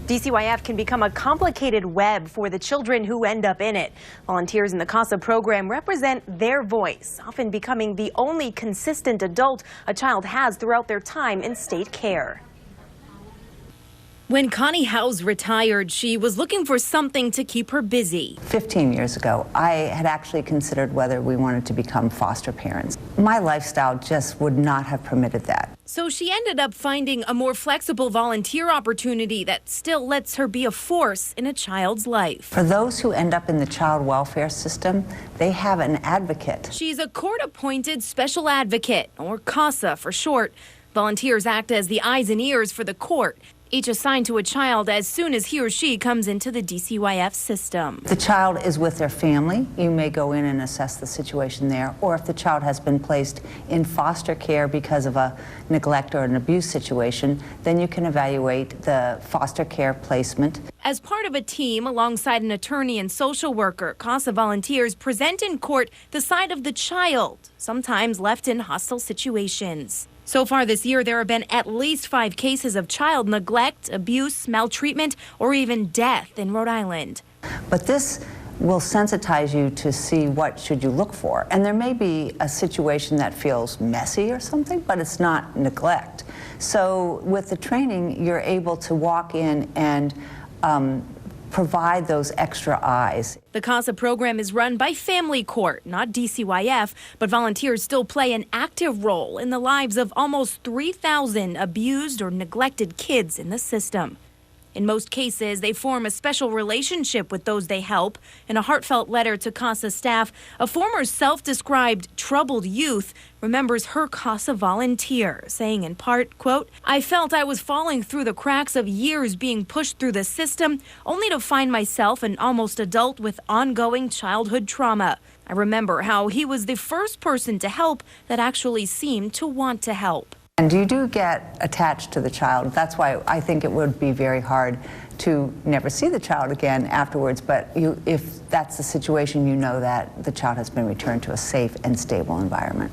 DCYF can become a complicated web for the children who end up in it. Volunteers in the CASA program represent their voice, often becoming the only consistent adult a child has throughout their time in state care. When Connie Howes retired, she was looking for something to keep her busy. 15 years ago, I had actually considered whether we wanted to become foster parents. My lifestyle just would not have permitted that. So she ended up finding a more flexible volunteer opportunity that still lets her be a force in a child's life. For those who end up in the child welfare system, they have an advocate. She's a court-appointed special advocate, or CASA for short. Volunteers act as the eyes and ears for the court, each assigned to a child as soon as he or she comes into the DCYF system. The child is with their family. You may go in and assess the situation there. Or if the child has been placed in foster care because of a neglect or an abuse situation, then you can evaluate the foster care placement. As part of a team alongside an attorney and social worker, CASA volunteers present in court the side of the child, sometimes left in hostile situations. So far this year, there have been at least 5 cases of child neglect, abuse, maltreatment, or even death in Rhode Island. But this will sensitize you to see what should you look for. And there may be a situation that feels messy or something, but it's not neglect. So with the training, you're able to walk in and provide those extra eyes. The CASA program is run by Family Court, not DCYF, but volunteers still play an active role in the lives of almost 3,000 abused or neglected kids in the system. In most cases, they form a special relationship with those they help. In a heartfelt letter to CASA staff, a former self-described troubled youth remembers her CASA volunteer, saying in part, quote, "I felt I was falling through the cracks of years being pushed through the system, only to find myself an almost adult with ongoing childhood trauma. I remember how he was the first person to help that actually seemed to want to help." And you do get attached to the child. That's why I think it would be very hard to never see the child again afterwards. But if that's the situation, you know that the child has been returned to a safe and stable environment.